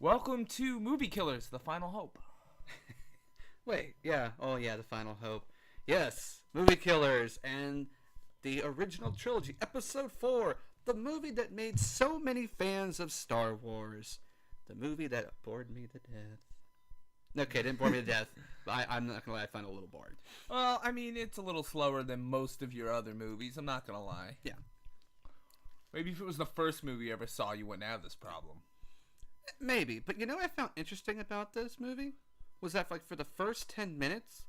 Welcome to Movie Killers, The Final Hope. Wait, yeah. Oh, yeah, The Final Hope. Yes, Movie Killers and the original trilogy, Episode 4, the movie that made so many fans of Star Wars. The movie that bored me to death. Okay, it didn't bore me to death, but I'm not going to lie, I find it a little boring. Well, I mean, it's a little slower than most of your other movies, I'm not going to lie. Yeah. Maybe if it was the first movie you ever saw, you wouldn't have this problem. Maybe, but you know what I found interesting about this movie? Was that, like, for the first 10 minutes,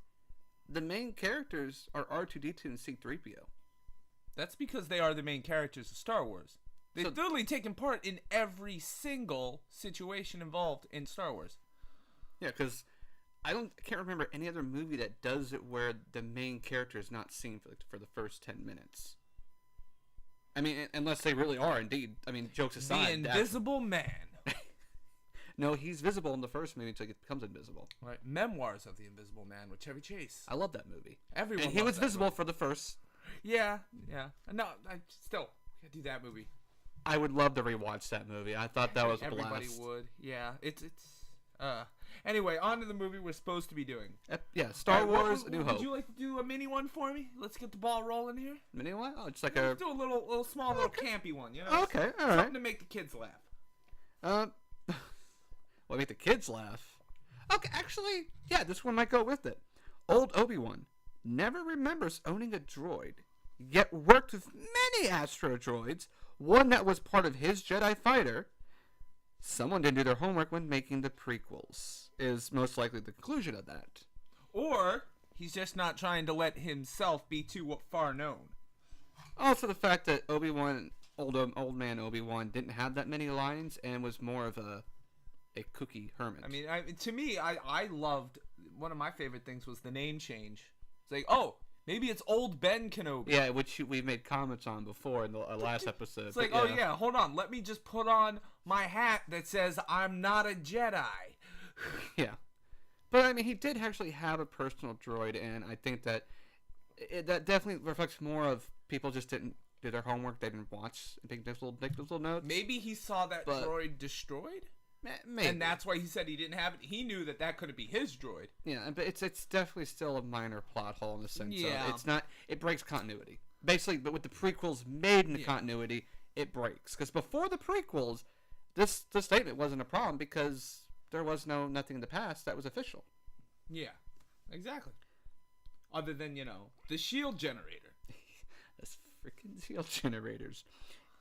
the main characters are R2-D2 and C-3PO. That's because they are the main characters of Star Wars. They've literally taken part in every single situation involved in Star Wars. Yeah, because I can't remember any other movie that does it where the main character is not seen for the first 10 minutes. I mean, unless they really are, indeed. I mean, jokes aside. The Invisible Man. No, he's visible in the first movie until he becomes invisible. Right, Memoirs of the Invisible Man with Chevy Chase. I love that movie. Everyone. And he was visible for the first. Yeah. No, I still can't do that movie. I would love to rewatch that movie. I thought that was a blast. Everybody would. Yeah, it's. Anyway, on to the movie we're supposed to be doing. Star Wars: A New Hope. Would you like to do a mini one for me? Let's get the ball rolling here. Mini one? Oh, just like Let's do a little small, little campy one. You know. Okay, all right. Something to make the kids laugh. Well, make the kids laugh. Okay, actually, yeah, this one might go with it. Old Obi-Wan never remembers owning a droid, yet worked with many astro droids, one that was part of his Jedi fighter. Someone didn't do their homework when making the prequels, is most likely the conclusion of that. Or he's just not trying to let himself be too far known. Also, the fact that Obi-Wan, old man Obi-Wan, didn't have that many lines and was more of a cookie hermit. I mean, to me, I loved, one of my favorite things was the name change. It's like, oh, maybe it's old Ben Kenobi. Yeah, which we made comments on before in the last episode. It's like, oh yeah, hold on, let me just put on my hat that says I'm not a Jedi. Yeah. But, I mean, he did actually have a personal droid, and I think that that definitely reflects more of people just didn't do their homework, they didn't watch and take those little notes. Maybe he saw that droid destroyed? Maybe. And that's why he said he didn't have it. He knew that couldn't be his droid. Yeah, but it's definitely still a minor plot hole in the sense of it's not. It breaks continuity. Basically, but with the prequels made in the continuity, it breaks. Because before the prequels, this statement wasn't a problem because there was nothing in the past that was official. Yeah, exactly. Other than, the shield generator. Those freaking shield generators.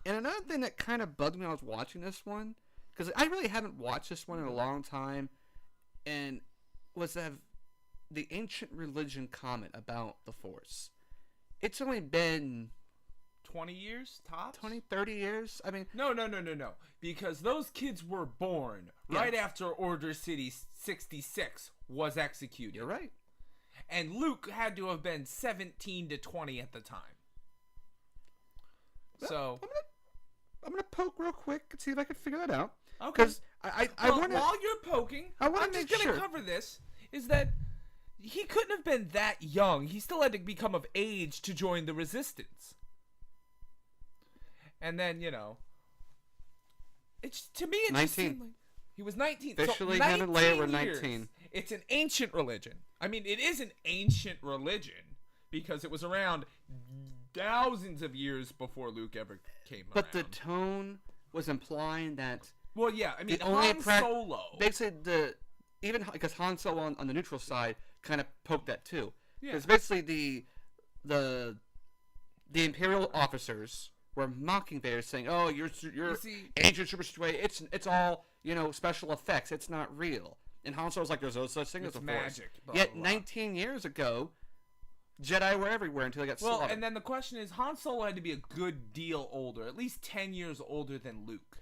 And another thing that kind of bugged me when I was watching this one, because I really haven't watched this one in a long time, and was that the ancient religion comment about the Force. It's only been 20 years tops? 20, 30 years? I mean... No. Because those kids were born right after Order 66 was executed. You're right. And Luke had to have been 17 to 20 at the time. So... I'm gonna poke real quick and see if I can figure that out. Okay. Because I want to... While you're poking, I'm just going to cover this, is that he couldn't have been that young. He still had to become of age to join the Resistance. And then, to me, it 19. just seemed like he was 19. Officially, so 19 him and Leia were years. 19. It's an ancient religion. I mean, it is an ancient religion because it was around thousands of years before Luke ever came around. But the tone was implying that... Well, yeah, I mean, Han Solo... Basically, because Han Solo on the neutral side kind of poked that too. Yeah. Because basically the Imperial officers were mocking Vader, saying, "Oh, you're ancient super straight. It's all special effects. It's not real." And Han Solo's like, "There's no such thing as a Force." Magic. Blah, Yet blah, blah. 19 years ago, Jedi were everywhere until they got slaughtered. And then the question is, Han Solo had to be a good deal older, at least 10 years older than Luke.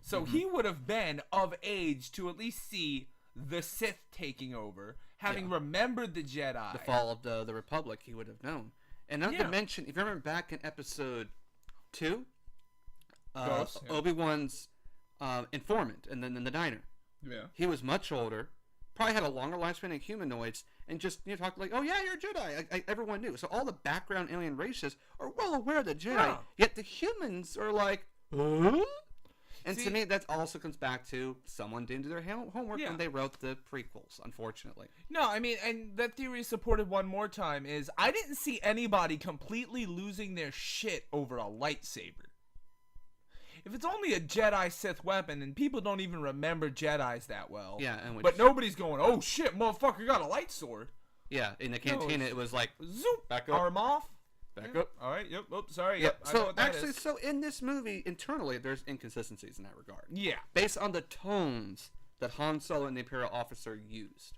So he would have been of age to at least see the Sith taking over, having remembered the Jedi. The fall of the Republic, he would have known. And not to mention, if you remember back in episode 2, Obi-Wan's informant, and then in the diner. Yeah. He was much older, probably had a longer lifespan than humanoids, and just talked like, "Oh yeah, you're a Jedi." Everyone knew. So all the background alien races are well aware of the Jedi. Yet the humans are like, "Huh?" And See- to me, that also comes back to someone didn't do their homework Yeah. when they wrote the prequels, unfortunately. No, I mean, and that theory is supported one more time is I didn't see anybody completely losing their shit over a lightsaber. If it's only a Jedi Sith weapon and people don't even remember Jedis that well. Yeah, and But nobody's going, oh shit, motherfucker got a light sword. yeah, in the cantina, it's- it was like, Zoop, Back up. arm off. back Yeah. up. All right, yep, oops, sorry. Yeah, Yep, I know so what that actually, is. so in this movie, internally, there's inconsistencies in that regard. Yeah. Based on the tones that Han Solo and the Imperial officer used.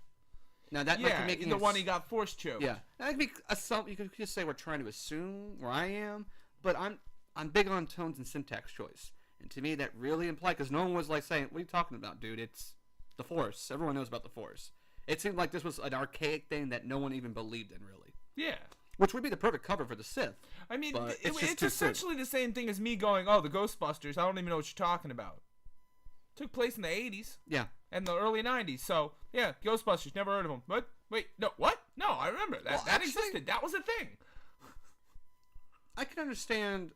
Now, that might Yeah, be making the us- one he got force choked. Yeah, that could be you could just say we're trying to assume where I am, but I'm big on tones and syntax choice, and to me that really implied because no one was like saying, "What are you talking about, dude? It's the Force. Everyone knows about the Force." It seemed like this was an archaic thing that no one even believed in, really, Yeah. which would be the perfect cover for the Sith. I mean, But it's just it's too soon. essentially the same thing as me going, oh, the Ghostbusters, I don't even know what you're talking about. Took place in the 80s Yeah, and the early 90s, so, yeah, Ghostbusters, never heard of them. What? Wait, no, what? No, I remember. That Well, that actually- existed. That was a thing. I can understand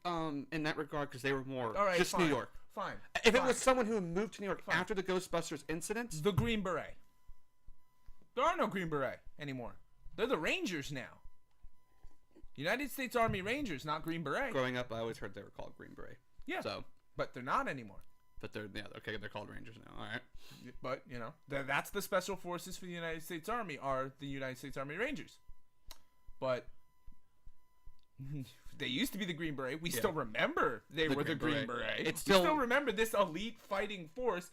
in that regard because they were more All right, just fine. New York. Fine. If it fine. was someone who moved to New York Fine. after the Ghostbusters incidents, The Green Beret. There are no Green Beret anymore. They're the Rangers now. United States Army Rangers, not Green Beret. growing up, I always heard they were called Green Beret. Yeah, So, but they're not anymore. but they're called Rangers now. All right. But, you know, that's the special forces for the United States Army are the United States Army Rangers. But they used to be the Green Beret. We still remember they were the Green Beret. It's We still- still remember this elite fighting force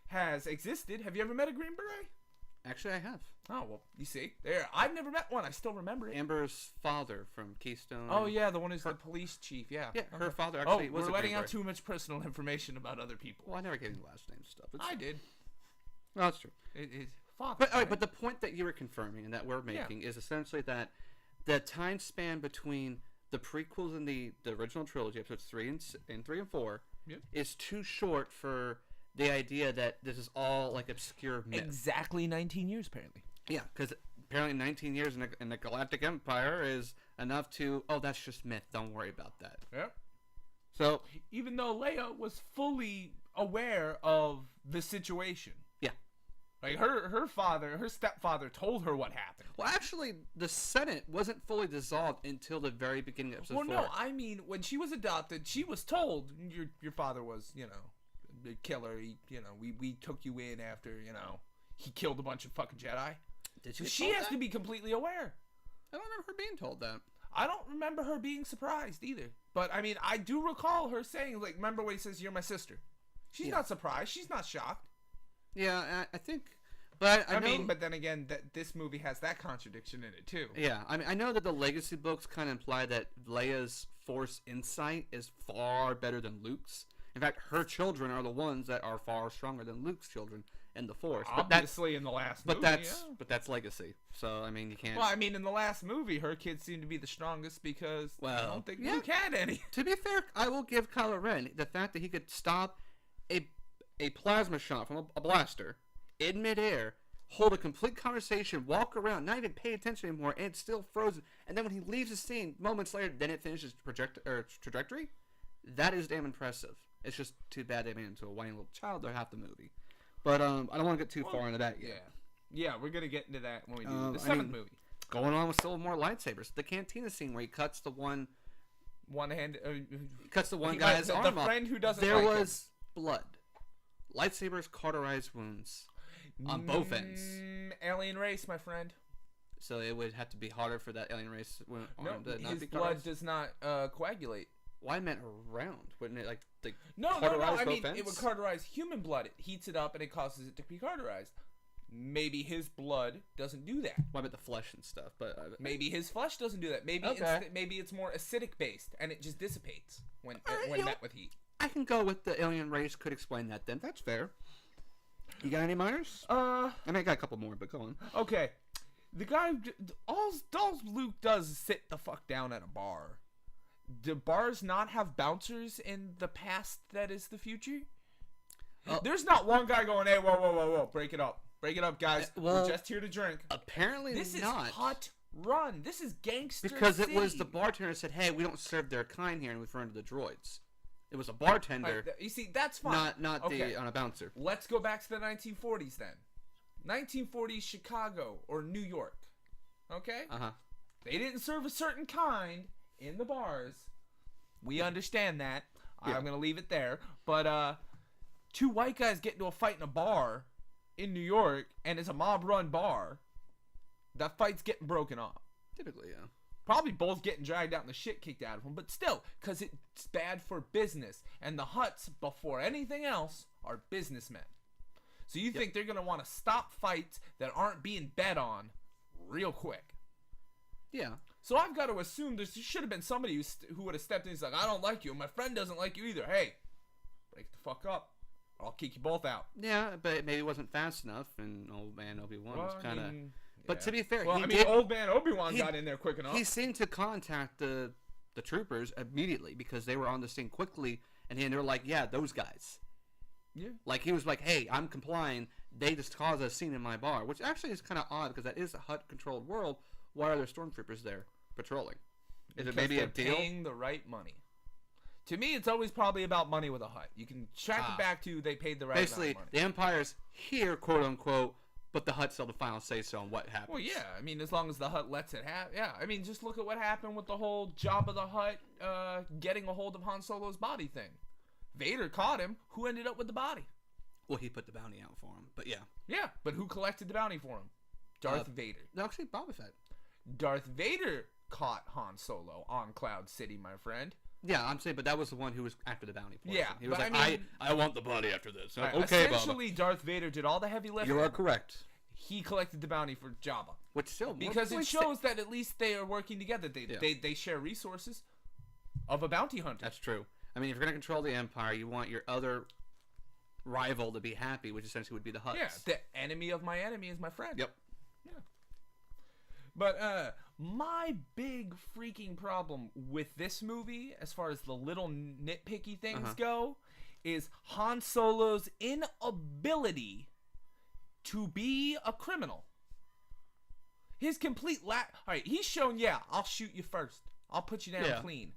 has existed. Have you ever met a Green Beret? Actually, I have. Oh, well, you see. There. I've never met one. I still remember it. Amber's father from Keystone. Oh, yeah, the one who's the police chief. Yeah. Yeah, her Okay. father Oh, actually was we're a letting Green out Beret. too much personal information about other people. Well, I never gave you the last name stuff. It's, I did. no, that's true. It's father. But all right, right? but the point that you were confirming and that we're making is essentially that the time span between the prequels and the original trilogy, episodes 3 and 4, Yep. is too short for the idea that this is all like obscure myth. Exactly 19 years, apparently. Yeah, because apparently 19 years in the Galactic Empire is enough to, oh, that's just myth. Don't worry about that. Yeah. So, Even though Leia was fully aware of the situation. yeah. Like her stepfather told her what happened. Well, actually, the Senate wasn't fully dissolved until the very beginning of episode Well, 4. no, I mean when she was adopted, she was told your father was, you know, a killer. He, you know, we took you in after, you know, he killed a bunch of fucking Jedi. Did So get she told has that? to be completely aware. I don't remember her being told that. I don't remember her being surprised either. But I mean, I do recall her saying, like, remember when he says you're my sister? She's Yeah. not surprised. She's not shocked. Yeah, I think, but I know, mean, but then again, that this movie has that contradiction in it too. yeah, I mean, I know that the Legacy books kind of imply that Leia's Force insight is far better than Luke's. In fact, her children are the ones that are far stronger than Luke's children in the Force. But that's Obviously, in the last but movie, that's Legacy. So I mean, you can't. Well, I mean, in the last movie, her kids seem to be the strongest because I Well, don't think yeah. Luke had any. To be fair, I will give Kylo Ren the fact that he could stop a plasma shot from a blaster in midair, hold a complete conversation, walk around, not even pay attention anymore, and it's still frozen. And then when he leaves the scene, moments later, then it finishes trajectory. That is damn impressive. It's just too bad they made him into a whiny little child or half the movie. But I don't want to get too far into that Yeah, yet. yeah, we're gonna get into that when we do I the seventh mean- movie. Going on with still more lightsabers. The cantina scene where he cuts the one One hand. guy's the arm off. friend who doesn't. There like him. was blood. Lightsabers cauterize wounds on both ends. Alien race, my friend. So it would have to be harder for that alien race arm No, to not his be blood cauterized. does not coagulate. Why meant around? Wouldn't it like No. cauterize I both mean, ends? it would cauterize human blood. It heats it up and it causes it to be cauterized. Maybe his blood doesn't do that. Why meant the flesh and stuff? But Maybe his flesh doesn't do that. Maybe Okay. maybe it's more acidic based and it just dissipates when Alright, when you know- met with heat. I can go with the alien race. Could explain that then. That's fair. You got any minors? I mean, I got a couple more, but go on. Okay. The guy, all Luke does is sit the fuck down at a bar. Do bars not have bouncers in the past that is the future? There's not one guy going, hey, whoa, break it up, guys. well, We're just here to drink. Apparently This not. is Hut Run. This is gangster Because it was city. the bartender said, "Hey, we don't serve their kind here," and referring to the droids. It was a bartender, You see, that's fine. not Okay. on a bouncer. Let's go back to the 1940s then. 1940s Chicago or New York. Okay? They didn't serve a certain kind in the bars. We understand that. Yeah. I'm going to leave it there. But two white guys get into a fight in a bar in New York, and it's a mob-run bar. That fight's getting broken off. Typically, yeah. Probably both getting dragged out and the shit kicked out of them, but still, because it's bad for business. And the Hutts, before anything else, are businessmen. So you think they're going to want to stop fights that aren't being bet on real quick. Yeah. So I've got to assume there should have been somebody who would have stepped in and said, I don't like you, and my friend doesn't like you either. Hey, break the fuck up. Or I'll kick you both out. Yeah, but maybe it wasn't fast enough, and old man Obi-Wan was kind of... But to be fair, old man Obi-Wan got in there quick enough. He seemed to contact the troopers immediately because they were on the scene quickly, and they were like, yeah, those guys. Yeah. Like, he was like, hey, I'm complying. They just caused a scene in my bar, which actually is kind of odd because that is a Hutt-controlled world. Why are there stormtroopers there patrolling? Is it maybe a deal? Paying the right money. To me, it's always probably about money with a Hutt. You can track it back to they paid the right amount of money. Basically, the Empire's here, quote-unquote, but the Hutts still the final say-so on what happens. Well, yeah. I mean, as long as the Hutt lets it happen. Yeah. I mean, just look at what happened with the whole Jabba the Hutt getting a hold of Han Solo's body thing. Vader caught him. Who ended up with the body? Well, he put the bounty out for him, but yeah. Yeah, but who collected the bounty for him? Darth Vader. No, actually, Boba Fett. Darth Vader caught Han Solo on Cloud City, my friend. Yeah, I'm saying, but that was the one who was after the bounty portion. Yeah, he was but like, I want the body after this. Right, okay, essentially, Boba. Darth Vader did all the heavy lifting. You are correct. He collected the bounty for Jabba. Which still because it shows that at least they are working together. They share resources of a bounty hunter. That's true. I mean, if you're going to control the Empire, you want your other rival to be happy, which essentially would be the Hutts. Yeah, the enemy of my enemy is my friend. Yep. Yeah. But my big freaking problem with this movie, as far as the little nitpicky things go, is Han Solo's inability to be a criminal. His complete Alright, he's shown, I'll shoot you first. I'll put you down clean.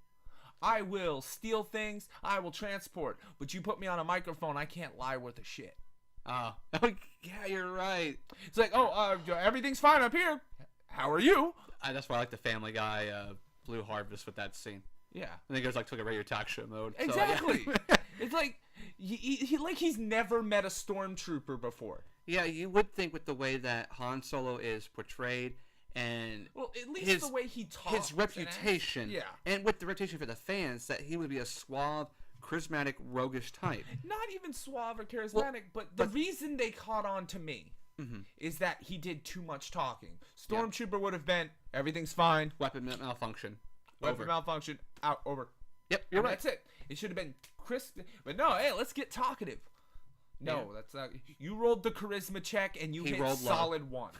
I will steal things. I will transport. But you put me on a microphone, I can't lie worth a shit. Oh, yeah, you're right. It's like, everything's fine up here. How are you? That's why I like the Family Guy Blue Harvest with that scene. Yeah. And he goes took a radio talk show mode. Exactly. So, yeah. It's like he's never met a stormtrooper before. Yeah, you would think with the way that Han Solo is portrayed and at least the way he talks, his reputation, and with the reputation for the fans, that he would be a suave, charismatic, roguish type. Not even suave or charismatic, but the reason they caught on to me is that he did too much talking. Stormtrooper would have been everything's fine. Weapon malfunction. Weapon malfunction. Out. Over. Yep, you're right. That's it. It should have been crisp. But no, hey, let's get talkative. No, that's not. You rolled the charisma check and you hit solid 1.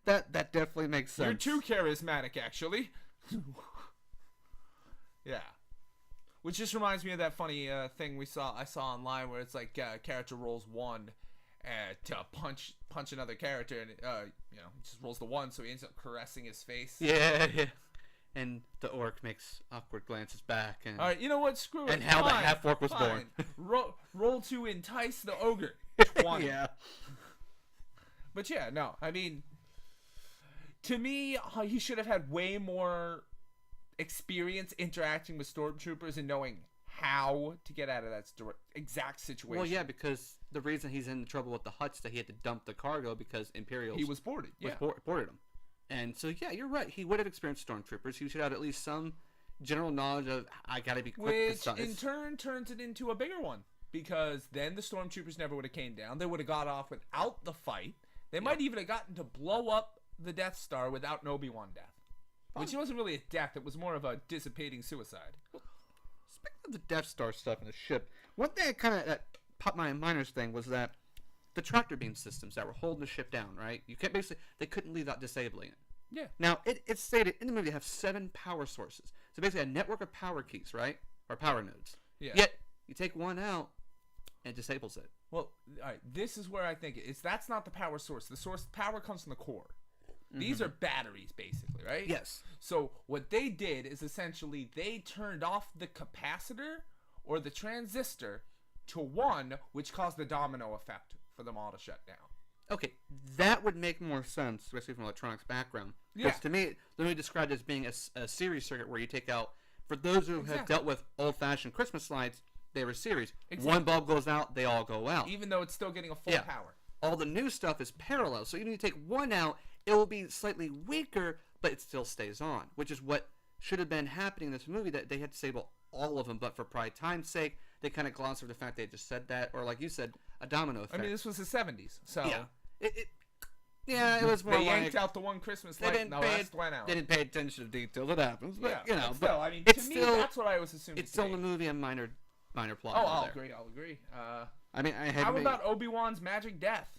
That definitely makes sense. You're too charismatic, actually. Yeah. Which just reminds me of that funny thing I saw online where it's like character rolls 1 to punch another character, and he just rolls the 1, so he ends up caressing his face. Yeah. And the orc makes awkward glances back. And, all right, you know what? Screw it. And how the half-orc was born. Roll to entice the ogre. 20. Yeah. But yeah, no. I mean, to me, he should have had way more experience interacting with stormtroopers and knowing how to get out of that exact situation. Well, yeah, because the reason he's in trouble with the Hutts that he had to dump the cargo because Imperials... He was boarded. Yeah. Boarded him. And so, yeah, you're right. He would have experienced stormtroopers. He should have at least some general knowledge of, I gotta be quick. Which, in turn, turns it into a bigger one. Because then the stormtroopers never would have came down. They would have got off without the fight. They might even have gotten to blow up the Death Star without an Obi-Wan death. Which wasn't really a death. It was more of a dissipating suicide. Well, speaking of the Death Star stuff in the ship, one thing that popped my minors thing was that the tractor beam systems that were holding the ship down, right? They couldn't leave without disabling it. Yeah. Now, it's stated in the movie they have 7 power sources. So basically a network of power keys, right? Or power nodes. Yeah. Yet, you take one out, and it disables it. Well, all right, this is where I think that's not the power source. The power comes from the core. These are batteries, basically, right? Yes. So what they did is essentially they turned off the capacitor or the transistor to 1, which caused the domino effect for them all to shut down. Okay, that would make more sense, especially from electronics background. Because Yeah. to me, they're really described as being a series circuit where you take out, for those who have Exactly. dealt with old-fashioned Christmas lights, they were series. Exactly. One bulb goes out, they all go out. Even though it's still getting a full Yeah. power. All the new stuff is parallel, so even if you take one out, it will be slightly weaker, but it still stays on, which is what should have been happening in this movie, that they had to disable all of them, but for probably time's sake, they kind of glossed over the fact they just said that, or like you said, a domino effect. I mean, this was the 70s, so yeah. It was more they like... yanked out the one Christmas They light didn't and the pay rest went out. They didn't pay attention to detail. It happens, but Yeah, you know. but still, I mean, it's to me, still that's what I was assuming. it's still in today. the movie a minor plot. Oh, hole I'll there. agree. I'll agree. I mean, I had How to about Obi-Wan's magic death?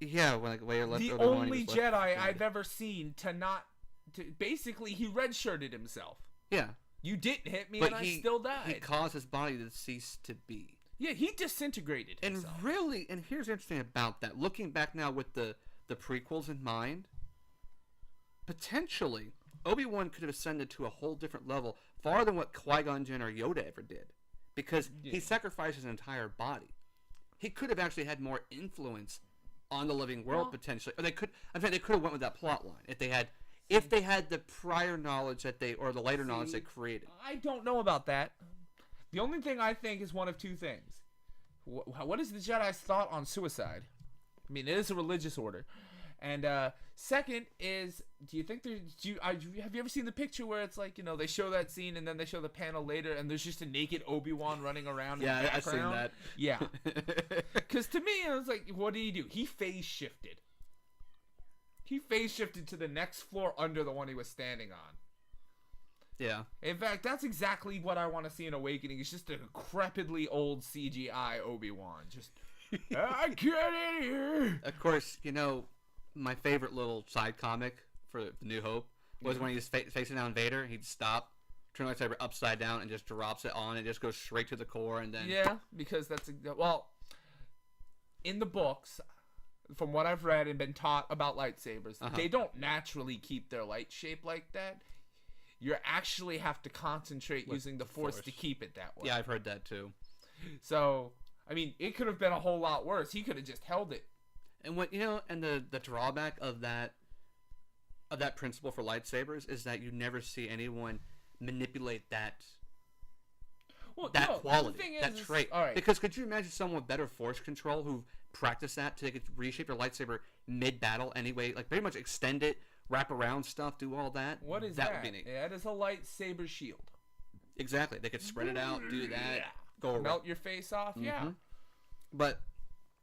yeah, when like Leia left The Obi-Wan, he only was left Jedi dead. I've ever seen to not. Basically, he redshirted himself. Yeah, You didn't hit me, but and he I still died. he caused his body to cease to be. Yeah, he disintegrated And himself. really, and here's interesting about that. Looking back now with the prequels in mind, potentially Obi-Wan could have ascended to a whole different level, far than what Qui-Gon Jinn or Yoda ever did, because he sacrificed his entire body. He could have actually had more influence on the living world Well- potentially, or they could. In fact, they could have went with that plot line if they had the prior knowledge that they, or the later knowledge they created. I don't know about that. The only thing I think is one of two things. What is the Jedi's thought on suicide? I mean, it is a religious order. And second is, do you think have you ever seen the picture where it's like, they show that scene and then they show the panel later and there's just a naked Obi-Wan running around in the Yeah, I've background? seen that. Yeah. Because to me, it was like, what did he do? He phase shifted. He phase shifted to the next floor under the one he was standing on. Yeah. In fact, that's exactly what I want to see in Awakening. It's just a decrepitly old CGI Obi-Wan. Just, I get in here. Of course, my favorite little side comic for The New Hope was when he was facing down Vader. He'd stop, turn the lightsaber upside down, and just drops it on, and just goes straight to the core, and then Yeah, because in the books, from what I've read and been taught about lightsabers, they don't naturally keep their light shape like that. You actually have to concentrate using the force to keep it that way. Yeah, I've heard that too. So, I mean, it could have been a whole lot worse. He could have just held it. And and the drawback of that principle for lightsabers is that you never see anyone manipulate that quality, the thing that is, trait. all right. Because could you imagine someone with better force control who practiced that to reshape their lightsaber mid-battle anyway, like pretty much extend it, wrap around stuff, do all that? What is that? that? Would be neat. That is a lightsaber shield. Exactly. They could spread it out, do that, Yeah. go around. Melt your face off. Yeah. But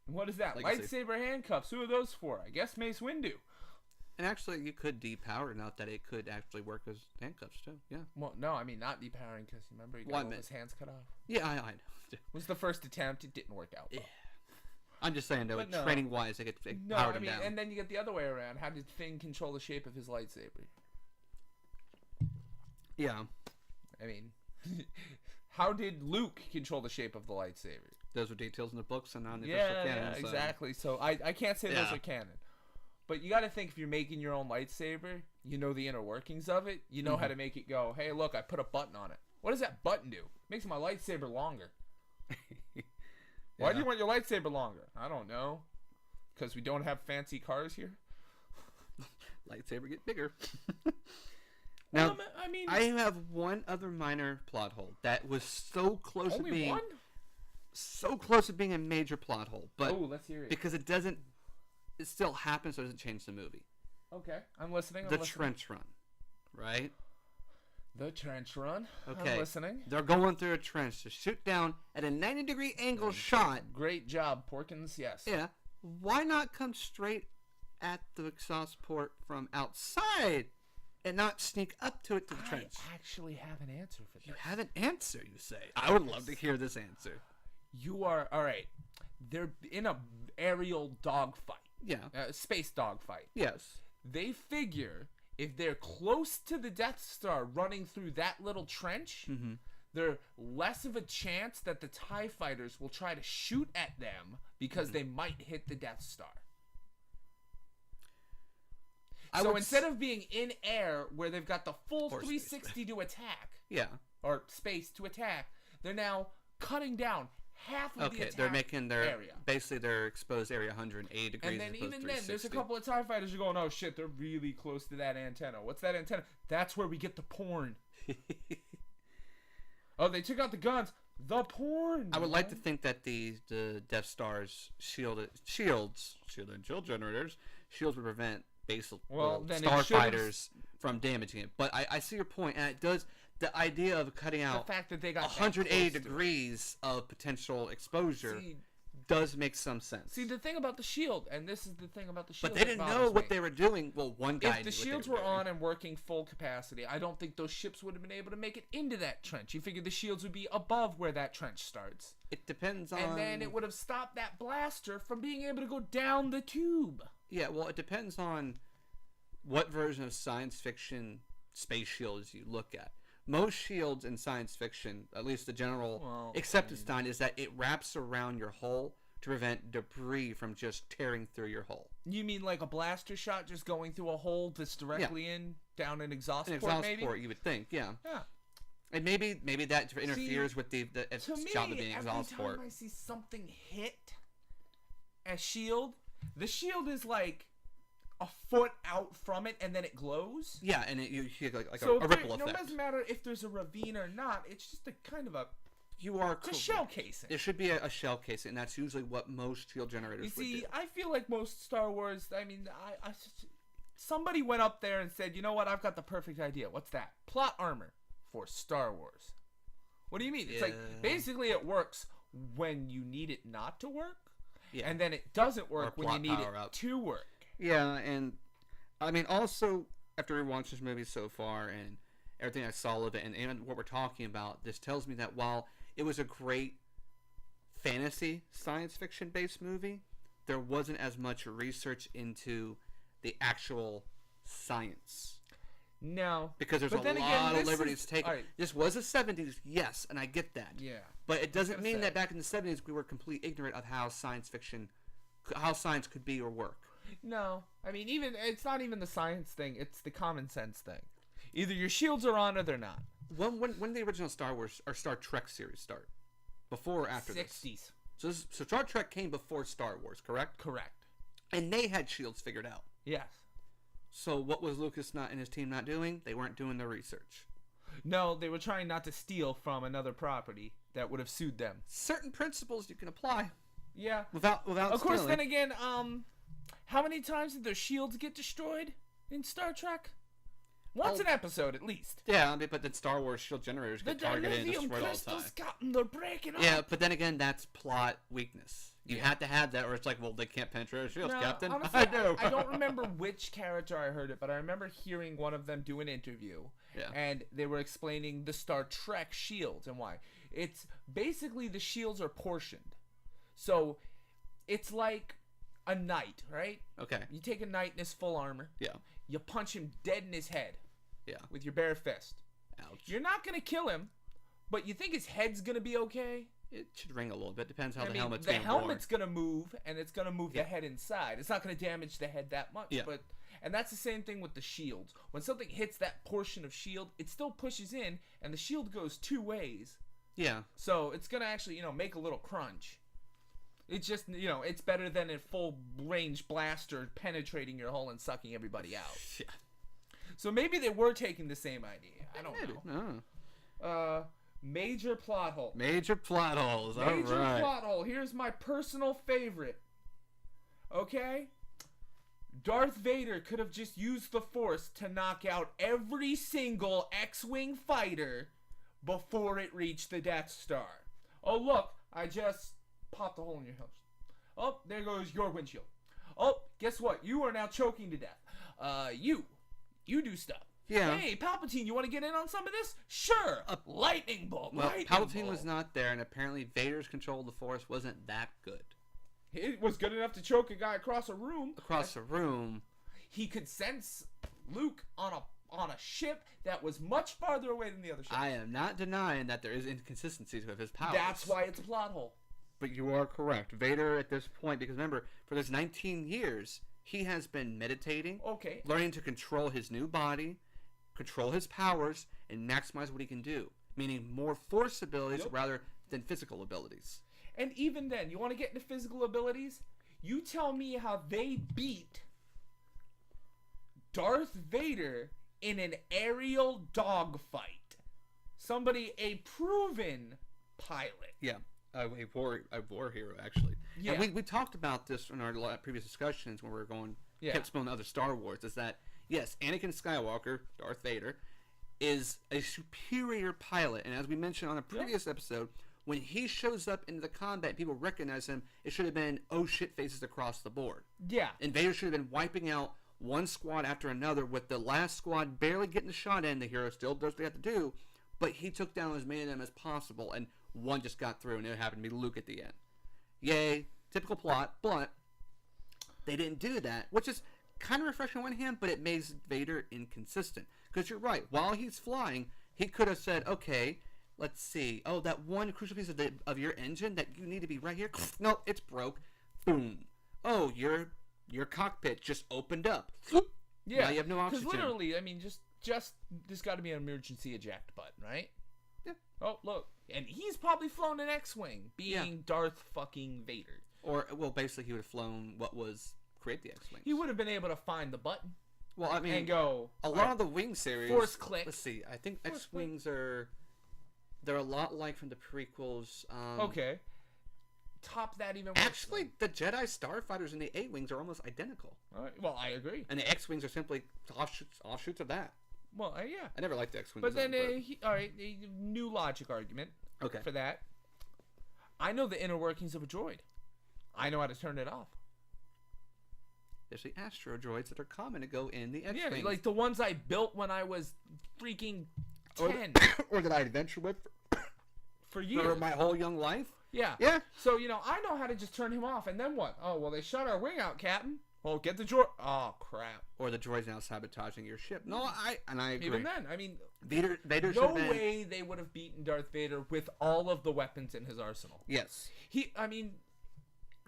What is that? Legacy. Lightsaber handcuffs. Who are those for? I guess Mace Windu. and actually, you could depower enough that it could actually work as handcuffs too. Yeah. Well, no, I mean not depowering because remember he got Well, I all meant- his hands cut off. Yeah, I know. It was the first attempt. It didn't work out. Well. I'm just saying though, But no. training wise, they No, powered I him mean, down. and then you get the other way around. How did Finn control the shape of his lightsaber? Yeah, I mean, how did Luke control the shape of the lightsaber? those are details in the books and not in the Yeah, official canon. So. exactly. So I can't say those Yeah. are canon. But you got to think if you're making your own lightsaber, you know the inner workings of it. You know how to make it go, hey, look, I put a button on it. What does that button do? Makes my lightsaber longer. Why do you want your lightsaber longer? I don't know. Because we don't have fancy cars here? Lightsaber get bigger. Now, I mean, I have one other minor plot hole that was so close to only being one? a major plot hole, but Oh, let's hear it. because it still happens, so it doesn't change the movie. Okay, I'm listening. The trench run, right? The trench run. Okay. I'm listening. They're going through a trench to shoot down at a 90-degree angle shot. Great job, Porkins. Yes. Yeah. Why not come straight at the exhaust port from outside and not sneak up to it to the trench? I actually have an answer for You this. have an answer, you say. I would love to hear this answer. You are all right. They're in a aerial dogfight, Yeah. space dogfight. Yes. They figure if they're close to the Death Star running through that little trench, they're less of a chance that the TIE fighters will try to shoot at them because they might hit the Death Star. I So would instead of being in air where they've got the full Or space. 360 to attack, yeah. or space to attack, they're now cutting down half of the Okay, attack they're making their area. basically their exposed area 180 degrees. And then as opposed even to then, there's a 360. couple of TIE fighters who are going, oh shit, they're really close to that antenna. What's that antenna? That's where we get the porn. Oh, they took out the guns. The porn. I would like to think that the Death Star's shielded shield generators shields would prevent Well, then it starfighters from damaging it. But I see your point, and it does. The idea of cutting the out fact that they got that 180 close to it. degrees of potential exposure See, does make some sense. See, the thing about the shield, and this is the thing about the shield. But they didn't know what they were doing. Well, one guy. If the shields were on and working full capacity, I don't think those ships would have been able to make it into that trench. You figured the shields would be above where that trench starts. It depends on. And then it would have stopped that blaster from being able to go down the tube. Yeah, well, it depends on what version of science fiction space shields you look at. Most shields in science fiction, at least the general acceptance line, is that it wraps around your hull to prevent debris from just tearing through your hull. You mean like a blaster shot just going through a hole that's directly in down an exhaust An port, exhaust maybe? port, you would think, yeah. Yeah. And maybe that interferes with the To me, job of being every exhaust time port. I see something hit a shield, the shield is like a foot out from it, and then it glows. Yeah, and you hear like So a ripple effect. No, doesn't matter if there's a ravine or not. It's just a kind of a You are it's a correct. shell casing. There should be a shell casing, and that's usually what most shield generators You would see, do. I feel like most Star Wars. I mean, somebody went up there and said, "You know what? I've got the perfect idea. What's that? Plot armor for Star Wars." What do you mean? It's like basically it works when you need it not to work, and then it doesn't work when you need it to work. Yeah, and I mean, also after rewatching this movie so far and everything I saw of it, and what we're talking about, this tells me that while it was a great fantasy science fiction based movie, there wasn't as much research into the actual science. No, Because there's But a then lot again, of liberties taken. alright. This was the 70s, yes, and I get that. Yeah. But it doesn't gonna mean say. that back in the 70s we were completely ignorant of how science could be or work. No, I mean, even it's not even the science thing; it's the common sense thing. Either your shields are on or they're not. When did the original Star Wars or Star Trek series start? Before or after this? 60s. So Star Trek came before Star Wars, correct? Correct. And they had shields figured out. Yes. So what was Lucas and his team not doing? They weren't doing their research. No, they were trying not to steal from another property that would have sued them. Certain principles you can apply Yeah. without Of course, stealing. then again, how many times did their shields get destroyed in Star Trek? Once an episode, at least. Yeah, but then Star Wars shield generators The get targeted and dilithium destroyed all the crystals time. got them. They're breaking up. Yeah, but then again, that's plot weakness. You have to have that, or it's like, well, they can't penetrate our shields, No, Captain. honestly, I know. I don't remember which character I heard it, but I remember hearing one of them do an interview, and they were explaining the Star Trek shields and why. It's basically the shields are portioned, so it's like a knight, right? Okay. You take a knight in his full armor, Yeah. you punch him dead in his head, Yeah. with your bare fist. Ouch. You're not gonna kill him, but you think his head's gonna be okay? It should ring a little bit. Depends how I the mean, helmet's the being helmet's gonna move, and it's gonna move Yeah. the head inside. It's not gonna damage the head that much. Yeah. And that's the same thing with the shields. When something hits that portion of shield, it still pushes in, and the shield goes two ways. Yeah. So it's gonna actually, make a little crunch. It's just, it's better than a full range blaster penetrating your hull and sucking everybody out. Yeah. So maybe they were taking the same idea. I don't know. Oh. Major plot hole. Major plot holes. Major All right. plot hole. Here's my personal favorite. Okay? Darth Vader could have just used the Force to knock out every single X-Wing fighter before it reached the Death Star. Oh, look. I just popped a hole in your house. Oh, there goes your windshield. Oh, guess what? You are now choking to death. You do stuff. Yeah. Hey, Palpatine, you want to get in on some of this? Sure. Lightning bolt. Well, lightning Palpatine bolt. was not there, and apparently Vader's control of the Force wasn't that good. It was good enough to choke a guy across a room. Across the room. He could sense Luke on a ship that was much farther away than the other ship. I am not denying that there is inconsistencies with his powers. That's why it's a plot hole. But you are correct. Vader at this point, because remember, for those 19 years, he has been meditating, Okay. learning to control his new body, control his powers, and maximize what he can do. Meaning more force abilities Yep. rather than physical abilities. And even then, you want to get into physical abilities? You tell me how they beat Darth Vader in an aerial dogfight. Somebody, a proven pilot. Yeah, a war hero actually. Yeah. And we talked about this in our previous discussions when we were going kept spilling other Star Wars. Is that yes, Anakin Skywalker, Darth Vader, is a superior pilot, and as we mentioned on a previous episode, when he shows up into the combat, people recognize him. It should have been oh shit faces across the board. Yeah. And Vader should have been wiping out one squad after another, with the last squad barely getting the shot in. The hero still does what they have to do, but he took down as many of them as possible, and one just got through, and it happened to be Luke at the end. Yay, typical plot, but they didn't do that, which is kind of refreshing on one hand, but it makes Vader inconsistent. Because you're right, while he's flying, he could have said, okay, let's see, oh, that one crucial piece of your engine that you need to be right here, no, it's broke, boom. Oh, your cockpit just opened up. Yeah. Now you have no oxygen. Because literally, I mean, just there's got to be an emergency eject button, right? Yeah. Oh, look. And he's probably flown an X-Wing, being Darth fucking Vader. Or, well, basically he would have flown what was create the X-Wings. He would have been able to find the button Well, I mean, and go, a lot of the Wing series. force click. Let's see. I think Force X-Wings they're a lot like from the prequels. Okay. Top that even worse. Actually, the Jedi Starfighters and the A-Wings are almost identical. All right. Well, I agree. And the X-Wings are simply offshoots of that. Well, yeah. I never liked the X-Wings. But then, all right, a new logic argument okay. for that. I know the inner workings of a droid. I know how to turn it off. There's the Astro droids that are common to go in the X-Wings. Yeah, like the ones I built when I was freaking 10 or that I adventure with for years. for my whole young life. Yeah. Yeah. So, I know how to just turn him off, and then what? Oh, well, they shot our wing out, Captain. Well, get the droid. Oh, crap. Or the droids now sabotaging your ship. No, I agree. Even then, I mean, Vader no should have been... way they would have beaten Darth Vader with all of the weapons in his arsenal. Yes.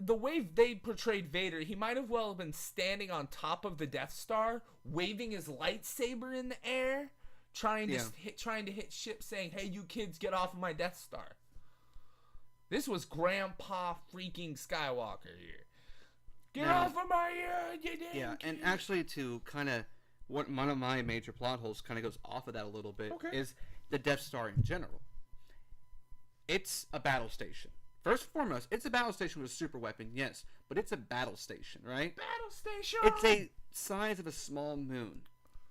The way they portrayed Vader, he might have well been standing on top of the Death Star, waving his lightsaber in the air, trying to hit ships, saying, "Hey, you kids, get off of my Death Star." This was Grandpa freaking Skywalker here. Get off of my Yeah, and actually, to kind of one of my major plot holes kind of goes off of that a little bit is the Death Star in general. It's a battle station. First and foremost, it's a battle station with a super weapon, yes, but it's a battle station, right? Battle station. It's a size of a small moon.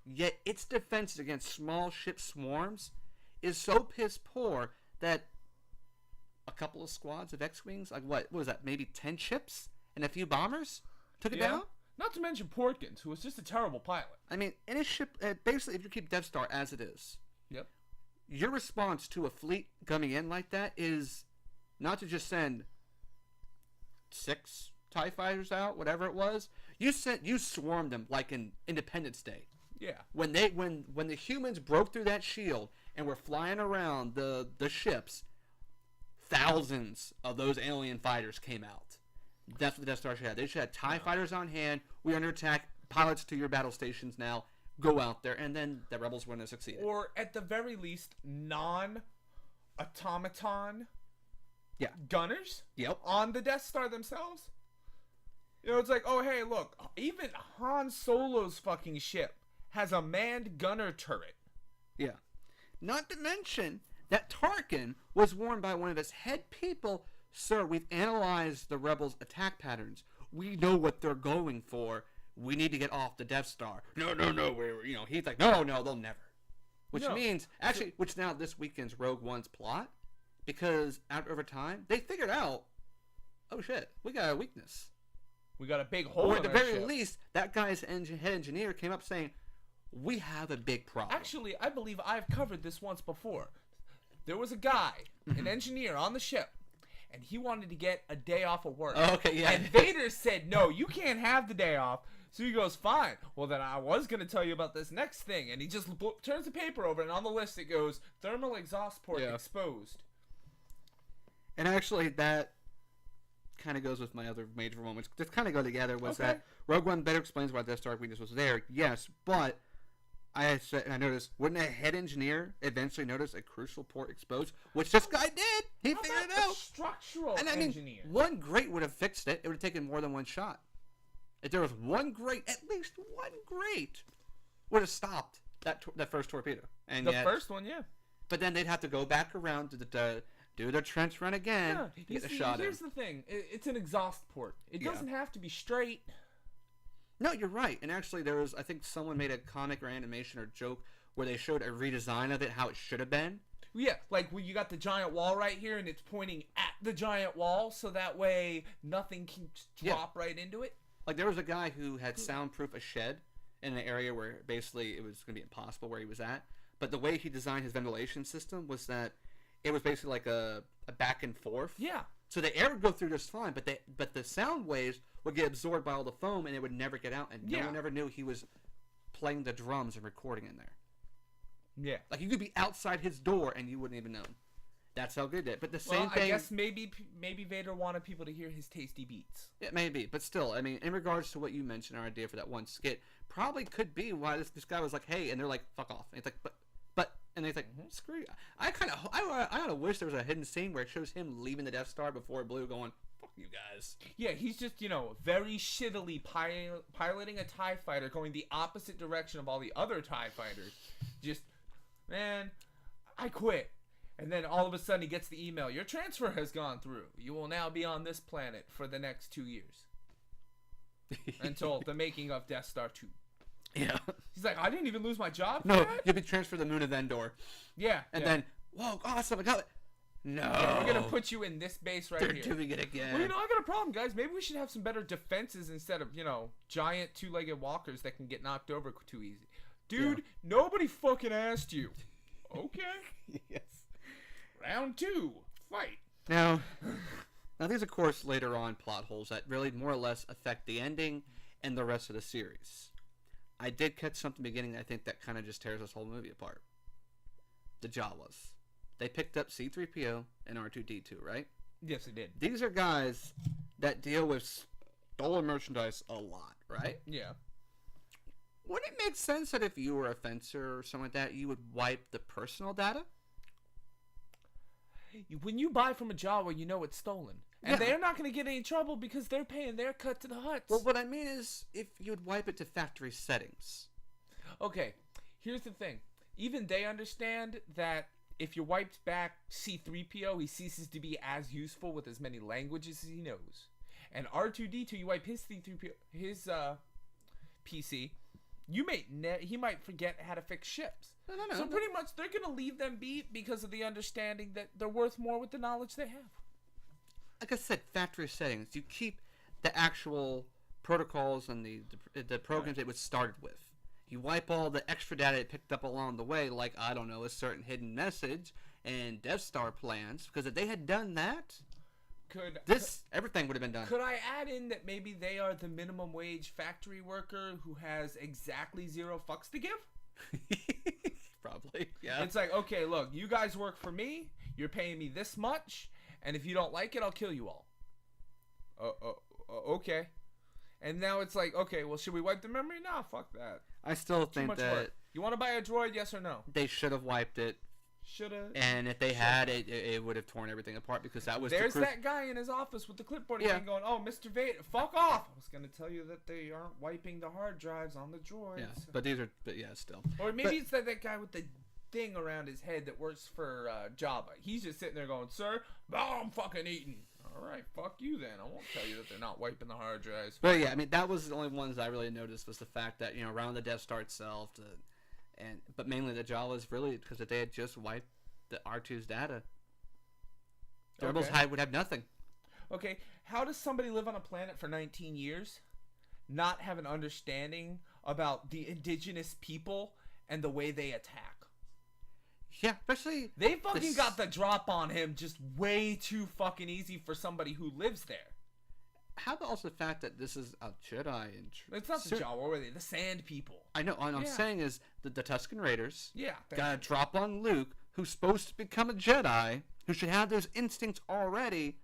Yet its defenses against small ship swarms is so piss poor that a couple of squads of X-Wings, like what was that, maybe 10 ships and a few bombers took it down? Not to mention Porkins, who was just a terrible pilot. I mean, in a ship, basically, if you keep Death Star as it is, Yep. your response to a fleet coming in like that is not to just send 6 TIE fighters out, whatever it was. You swarmed them like in Independence Day. Yeah. When the humans broke through that shield and were flying around the ships, thousands of those alien fighters came out. That's what the Death Star should have. They should have TIE fighters on hand. We're under attack. Pilots to your battle stations now. Go out there, and then the rebels wouldn't have succeeded. Or at the very least, non-automaton gunners Yep. on the Death Star themselves. It's like, oh, hey, look, even Han Solo's fucking ship has a manned gunner turret. Yeah. Not to mention that Tarkin was warned by one of his head people, "Sir, we've analyzed the rebels' attack patterns. We know what they're going for. We need to get off the Death Star." No. He's like, no, they'll never. Which means, actually, which now this weekend's Rogue One's plot, because over time, they figured out, oh shit, we got a weakness. We got a big hole Or in at the our very ship. least, that guy's head engineer came up saying, we have a big problem. Actually, I believe I've covered this once before. There was a guy, an engineer on the ship, and he wanted to get a day off of work. Oh, okay, yeah. And Vader said, "No, you can't have the day off." So he goes, "Fine. Well, then I was going to tell you about this next thing." And he just turns the paper over, and on the list it goes, "Thermal exhaust port exposed." And actually, that kind of goes with my other major moments. Just kind of go together. Was Okay. that Rogue One better explains why Death Star weakness was there? Yes, but I noticed, wouldn't a head engineer eventually notice a crucial port exposed, which this guy did? He How figured about it the out. structural And I mean, engineer. one grate would have fixed it. It would have taken more than one shot. If there was one grate, at least one grate, would have stopped that first torpedo. And The yet, first one, yeah. but then they'd have to go back around to do their trench run again Yeah, to you get the see, shot in. here's the thing. It's an exhaust port. It Yeah. doesn't have to be straight. No, you're right. And actually, there was, I think someone made a comic or animation or joke where they showed a redesign of it, how it should have been. Yeah, like when you got the giant wall right here and it's pointing at the giant wall so that way nothing can just drop right into it. Like, there was a guy who had soundproof a shed in an area where basically it was going to be impossible where he was at. But the way he designed his ventilation system was that it was basically like a back and forth. Yeah. So the air would go through just fine, but the sound waves would get absorbed by all the foam and it would never get out. And no Yeah. one ever knew he was playing the drums and recording in there. Yeah. Like, you could be outside his door and you wouldn't even know. That's how good it. But the same Well, thing. I guess maybe Vader wanted people to hear his tasty beats. It may be, but still, I mean, in regards to what you mentioned, our idea for that one skit probably could be why this guy was like, "Hey," and they're like, "Fuck off," and he's like, "But," and he's like, "Screw you." I kind of wish there was a hidden scene where it shows him leaving the Death Star before it blew, going, "Fuck you guys." Yeah, he's just, very shittily piloting a TIE fighter going the opposite direction of all the other TIE fighters. Just, man, I quit. And then all of a sudden he gets the email, your transfer has gone through. You will now be on this planet for the next 2 years. Until the making of Death Star 2. Yeah. He's like, I didn't even lose my job for No, that? you'll be transferred to the moon of Endor, Yeah. and yeah. then, whoa, awesome, I got it. No, Yeah, we're going to put you in this base right they're here. doing it again. Well, I got a problem, guys. Maybe we should have some better defenses instead of, giant two-legged walkers that can get knocked over too easy. Dude, nobody fucking asked you. Okay. Yes. Round 2. Fight. Now these, of course, later on plot holes that really more or less affect the ending and the rest of the series. I did catch something in the beginning I think that kind of just tears this whole movie apart. The Jawas. They picked up C-3PO and R2-D2, right? Yes, it did. These are guys that deal with stolen merchandise a lot, right? Yeah. Wouldn't it make sense that if you were a fencer or something like that, you would wipe the personal data? When you buy from a Jawa, you know it's stolen. And Yeah. they're not going to get any trouble because they're paying their cut to the Hutts. Well, what I mean is if you'd wipe it to factory settings. Okay, here's the thing. Even they understand that if you wiped back C-3PO, he ceases to be as useful with as many languages as he knows. And R2-D2, you wipe his C-3PO, his PC, he might forget how to fix ships. No. So pretty much they're going to leave them be because of the understanding that they're worth more with the knowledge they have. Like I said, factory settings. You keep the actual protocols and the programs it was started with. You wipe all the extra data it picked up along the way, like, I don't know, a certain hidden message and Death Star plans. Because if they had done that, everything would have been done. Could I add in that maybe they are the minimum wage factory worker who has exactly 0 fucks to give? Probably, yeah. It's like, okay, look, you guys work for me. You're paying me this much, and if you don't like it, I'll kill you all. Okay. And now it's like, okay, well, should we wipe the memory? Nah, fuck that. I still Too think much that work. You want to buy a droid? Yes or no? they should have wiped it. Shoulda. And if they had, it would have torn everything apart because that was There's that guy in his office with the clipboard again going, oh, Mr. Vader, fuck off. I was going to tell you that they aren't wiping the hard drives on the droids. Yeah, but yeah, still. Or maybe it's that guy with the thing around his head that works for Jabba. He's just sitting there going, sir, I'm fucking eating. All right, fuck you then. I won't tell you that they're not wiping the hard drives. But yeah, I mean, that was the only ones I really noticed was the fact that, around the Death Star itself, but mainly the Jawas, really, because if they had just wiped the R2's data, the Rebels would have nothing. Okay, how does somebody live on a planet for 19 years, not have an understanding about the indigenous people and the way they attack? Yeah, especially... They fucking got the drop on him just way too fucking easy for somebody who lives there. How about also the fact that this is a Jedi? It's not the Jawa, were they? The Sand People. I know. All I'm saying is the Tusken Raiders got a drop on Luke, who's supposed to become a Jedi, who should have those instincts already,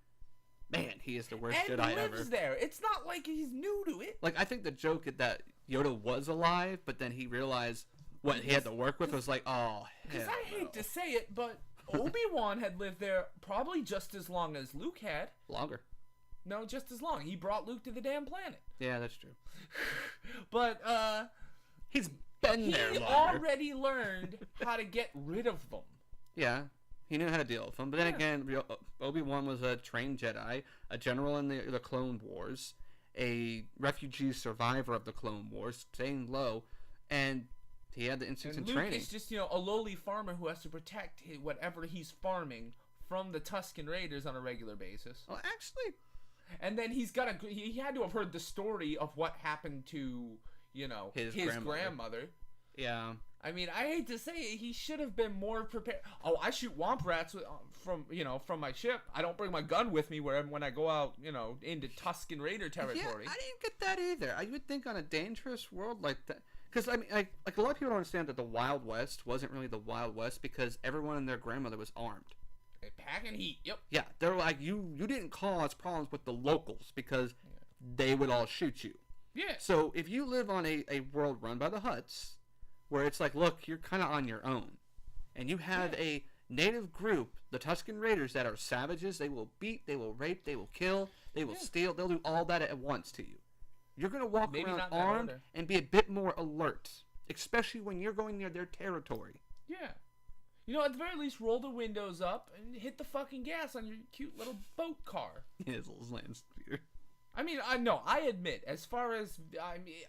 man, he is the worst and Jedi lives ever. there. It's not like he's new to it. Like, I think the joke that Yoda was alive, but then he realized what he had to work with was like, oh, Because hell I hate no. to say it, but Obi-Wan had lived there probably just as long as Luke had. Longer. No, just as long. He brought Luke to the damn planet. Yeah, that's true. But He's been he there longer. already learned how to get rid of them. Yeah, he knew how to deal with them. But then Yeah. again, Obi-Wan was a trained Jedi, a general in the Clone Wars, a refugee survivor of the Clone Wars, staying low, and he had the instincts And and Luke training. is just, a lowly farmer who has to protect whatever he's farming from the Tusken Raiders on a regular basis. Well, actually, And then he had to have heard the story of what happened to, His his grandmother. grandmother. yeah. I mean, I hate to say it, he should have been more prepared. Oh, I shoot womp rats from my ship. I don't bring my gun with me when I go out, into Tusken Raider territory. Yeah, I didn't get that either. I would think on a dangerous world like that, because I mean, like a lot of people don't understand that the Wild West wasn't really the Wild West because everyone and their grandmother was armed. Packing heat. Yep. Yeah, they're like you didn't cause problems with the locals because they would all shoot you. Yeah. So if you live on a world run by the Hutts, where it's like, look, you're kind of on your own, and you have a native group, the Tusken Raiders, that are savages. They will beat, they will rape, they will kill, they will steal. They'll do all that at once to you. You're gonna walk Maybe around not in that armed order. and be a bit more alert, especially when you're going near their territory. Yeah. At the very least, roll the windows up and hit the fucking gas on your cute little boat car. His little land speeder. I mean, I admit, as far as,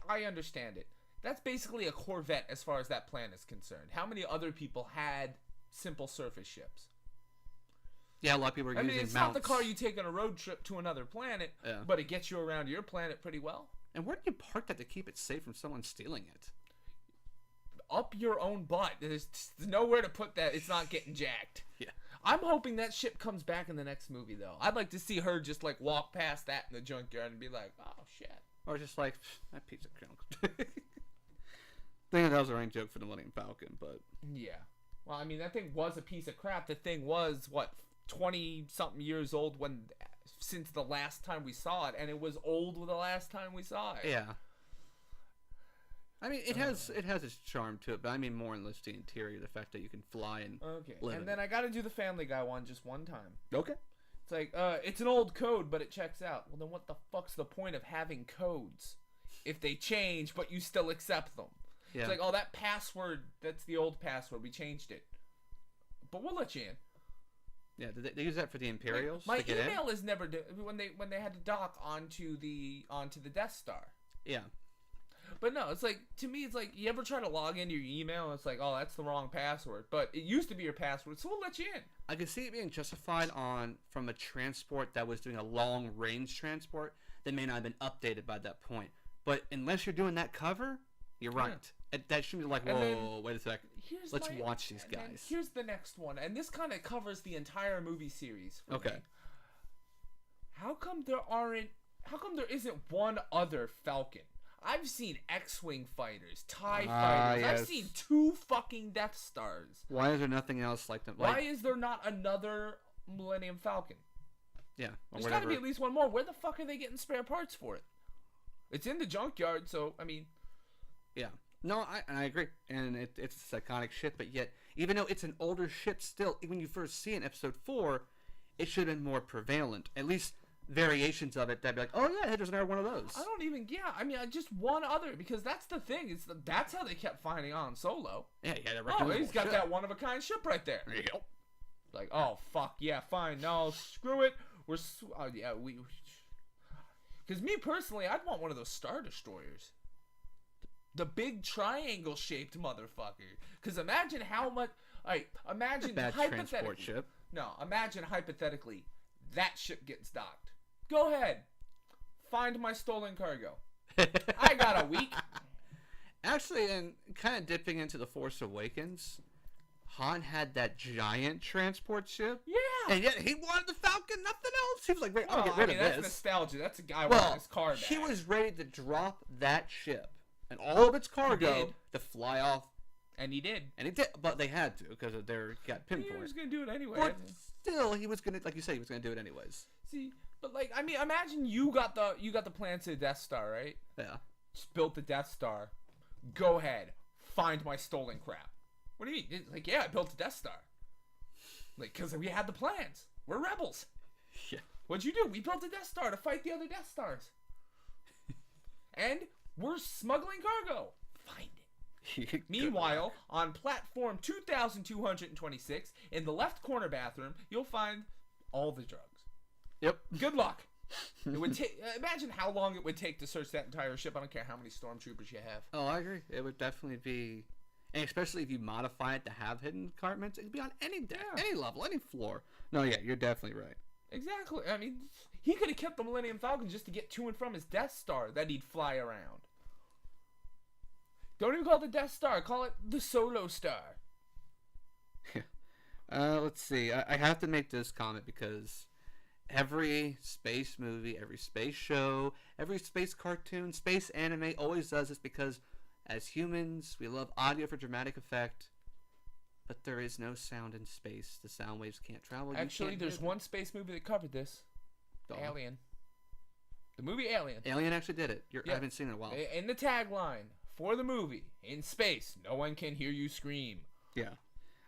I understand it. That's basically a Corvette as far as that plan is concerned. How many other people had simple surface ships? Yeah, a lot of people are I using mean, it's mounts. not the car you take on a road trip to another planet, Yeah. but it gets you around your planet pretty well. And where do you park that to keep it safe from someone stealing it? Up your own butt. There's nowhere to put that. It's not getting jacked. Yeah. I'm hoping that ship comes back in the next movie, though. I'd like to see her just, walk past that in the junkyard and be like, oh, shit. Or just like, that piece of junk. I think that was a running joke for the Millennium Falcon, but... Yeah. Well, I mean, that thing was a piece of crap. The thing was, 20-something years old since the last time we saw it, and it was old the last time we saw it. Yeah. I mean, it has its charm to it, but I mean more than just the interior, the fact that you can fly and Okay. live And in then I gotta do the Family Guy one just one time. Okay. It's like, it's an old code, but it checks out. Well, then what the fuck's the point of having codes if they change, but you still accept them? Yeah. It's like, oh, that password, that's the old password. We changed it. But we'll let you in. Yeah, did they use that for the Imperials My to get email is never when they had to dock onto the Death Star. in? Yeah. But no, it's like, to me, it's like, you ever try to log into your email and it's like, oh, that's the wrong password. But it used to be your password, so we'll let you in. I could see it being justified from a transport that was doing a long range transport that may not have been updated by that point. But unless you're doing that cover, you're right. That shouldn't be like, And then whoa, wait a sec. Let's watch these and then guys. Here's the next one, and this kind of covers the entire movie series. For Okay. me. How come there isn't one other Falcon? I've seen X-Wing fighters, TIE fighters. yes. I've seen 2 fucking Death Stars. Why is there nothing else like them? Why is there not another Millennium Falcon? Yeah, or There's whatever. got to be at least one more. Where the fuck are they getting spare parts for it? It's in the junkyard, so, I mean... Yeah. No, I agree. And it's a psychotic ship, but yet, even though it's an older ship still, when you first see it in Episode 4, it should have been more prevalent. At least variations of it that'd be like, oh yeah, there's another one of those. I don't even, just one other, because that's the thing. That's how they kept finding Han Solo. Yeah, yeah, Oh, he's got that one-of-a-kind ship right there. Yep. Like, oh, fuck, yeah, fine. No, screw it. Because me, personally, I'd want one of those Star Destroyers. The big triangle-shaped motherfucker. Because imagine how much... Alright, imagine Bad hypothetically... transport ship. No, imagine hypothetically that ship gets docked. Go ahead. Find my stolen cargo. I got a week. Actually, and kind of dipping into The Force Awakens, Han had that giant transport ship. Yeah. And yet he wanted the Falcon, nothing else. He was like, I'll Well, get rid of that's this. nostalgia. That's a guy wanting his car back. he was ready to drop that ship and all of its cargo did. to fly off. And he did. And he did, but they had to because of their got He pinpoint. was going to do it anyway. But still, he was gonna, like you said, he was gonna do it anyways. See, But like, I mean, imagine you got the plans to the Death Star, right? Yeah. Just built the Death Star. Go ahead, find my stolen crap. What do you mean? It's like, yeah, I built the Death Star. Like, because we had the plans. We're rebels. Yeah. What'd you do? We built the Death Star to fight the other Death Stars. And we're smuggling cargo. Find it. Meanwhile, on platform 2226, in the left corner bathroom, you'll find all the drugs. Yep. Good luck. It would take. Imagine how long it would take to search that entire ship. I don't care how many stormtroopers you have. Oh, I agree. It would definitely be, and especially if you modify it to have hidden compartments, it'd be on any deck, any level, any floor. No, yeah, you're definitely right. Exactly. I mean, he could have kept the Millennium Falcon just to get to and from his Death Star that he'd fly around. Don't even call it the Death Star. Call it the Solo Star. Let's see. I have to make this comment because every space movie, every space show, every space cartoon, space anime always does this because as humans, we love audio for dramatic effect, but there is no sound in space. The sound waves can't travel. Actually, there's one space movie that covered this. Alien. The movie Alien. Alien actually did it. I haven't seen it in a while. In the tagline for the movie, in space, no one can hear you scream. Yeah.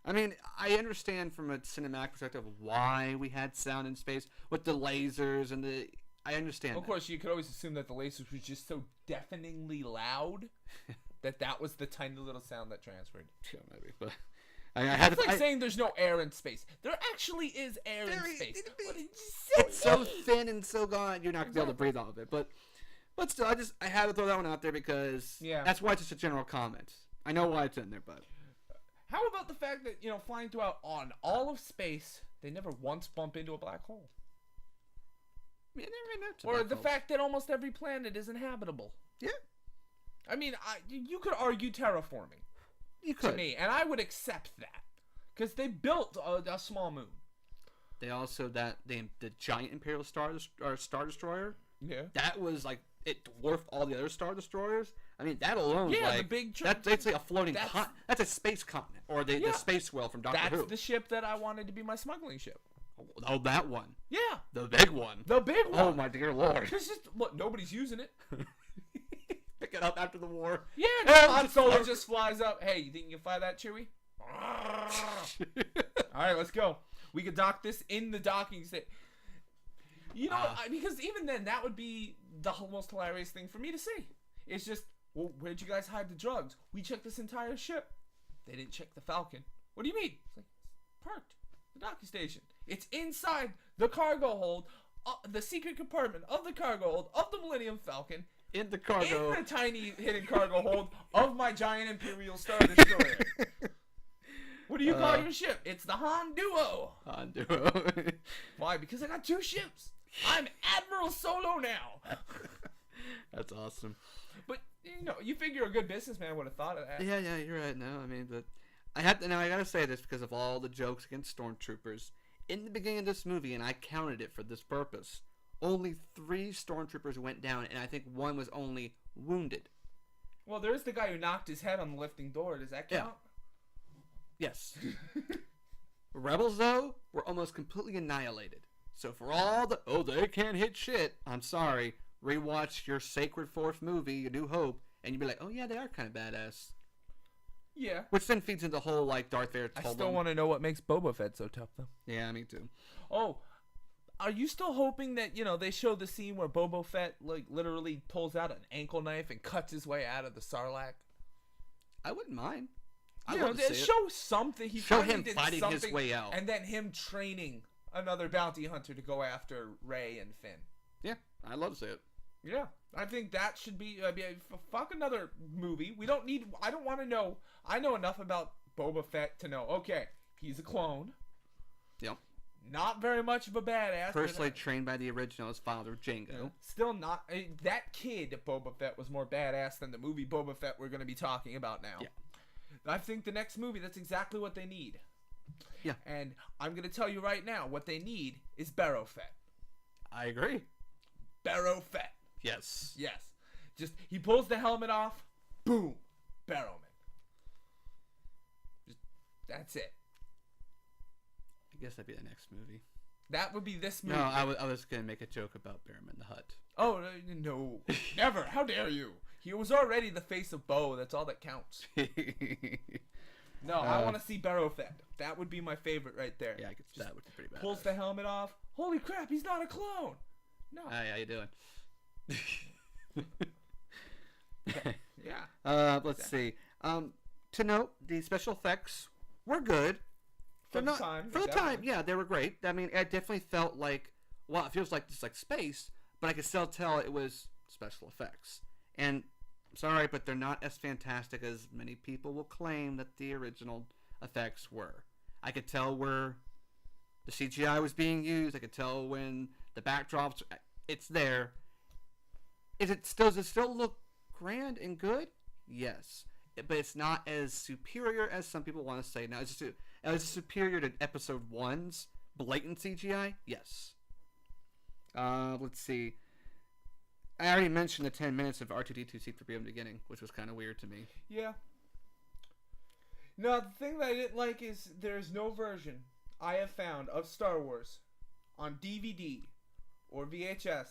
I mean, I understand from a cinematic perspective why we had sound in space with the lasers and the. I understand. Of course, you could always assume that the lasers was just so deafeningly loud that was the tiny little sound that transferred. Yeah, maybe, but I had it's like saying there's no air in space. There actually is air in space. But it's so thin and so gone, you're not gonna be able to breathe off of it. But still, I had to throw that one out there because that's why it's just a general comment. I know why it's in there, but. How about the fact that, flying throughout on all of space, they never once bump into a black hole? Yeah, or the fact that almost every planet is inhabitable. Yeah. I mean, you could argue terraforming. You could. To me, and I would accept that. Because they built a small moon. They also, the giant Imperial Star Destroyer. Yeah. That was like, it dwarfed all the other Star Destroyers. I mean, that alone, the big that's like a floating that's a space continent, or the space whale from Doctor Who. That's the ship that I wanted to be my smuggling ship. Oh, that one. Yeah. The big one. The big one. Oh, my dear Lord. It's just, look, nobody's using it. Pick it up after the war. Yeah, Han Solo just flies up. Hey, you think you can fly that, Chewie? All right, let's go. We could dock this in the docking station. Because even then, that would be the most hilarious thing for me to see. It's just, well, where'd you guys hide the drugs? We checked this entire ship. They didn't check the Falcon. What do you mean? It's like, it's parked. The docking station. It's inside the cargo hold, the secret compartment of the cargo hold of the Millennium Falcon. In the cargo. In the tiny hidden cargo hold of my giant Imperial Star Destroyer. What do you call your ship? It's the Han Duo. Han Duo. Why? Because I got two ships. I'm Admiral Solo now. That's awesome. But, you figure a good businessman would have thought of that. Yeah, you're right. No, I mean, but I gotta say this because of all the jokes against stormtroopers. In the beginning of this movie, and I counted it for this purpose, only 3 stormtroopers went down, and I think 1 was only wounded. Well, there's the guy who knocked his head on the lifting door. Does that count? Yeah. Yes. Rebels, though, were almost completely annihilated. So for all they can't hit shit, I'm sorry, rewatch your Sacred 4th movie, A New Hope, and you'd be like, oh yeah, they are kind of badass. Yeah. Which then feeds into the whole, like, Darth Vader told I still want to know what makes Boba Fett so tough, though. Yeah, me too. Oh, are you still hoping that, they show the scene where Boba Fett, like, literally pulls out an ankle knife and cuts his way out of the Sarlacc? I wouldn't mind. Show something. Show him fighting his way out. And then him training another bounty hunter to go after Rey and Finn. Yeah, I'd love to see it. Yeah, I think that should be fuck another movie. I don't want to know. I know enough about Boba Fett to know, okay, he's a clone. Yep. Not very much of a badass. Personally trained by the original, his father, Jango. Still not. That kid, Boba Fett, was more badass than the movie Boba Fett we're going to be talking about now. Yeah. I think the next movie, that's exactly what they need. Yeah. And I'm going to tell you right now, what they need is Barrow Fett. I agree. Barrow Fett. Yes. Yes. Just, he pulls the helmet off, boom, Barrowman. Just, that's it. I guess that'd be the next movie. That would be this movie. No, I was gonna make a joke about Behrman the Hut. Oh, no. Never. How dare you? He was already the face of Bo. That's all that counts. No, I want to see Barrow Fett. That would be my favorite right there. Yeah, I guess that would be pretty bad. Pulls the helmet off. Holy crap, he's not a clone. No. Hi, how you doing? Yeah. Let's see. To note, the special effects were good. For the time. For the time, yeah, they were great. I mean, it definitely felt like, well, it feels like just like space, but I could still tell it was special effects. And sorry, but they're not as fantastic as many people will claim that the original effects were. I could tell where the CGI was being used. I could tell when the backdrops. It's there. Does it still look grand and good? Yes, but it's not as superior as some people want to say. Now, is it superior to Episode 1's blatant CGI? Yes. Let's see. I already mentioned the 10 minutes of R2-D2 C-3PO in the beginning, which was kind of weird to me. Yeah. No, the thing that I didn't like is there's no version I have found of Star Wars on DVD or VHS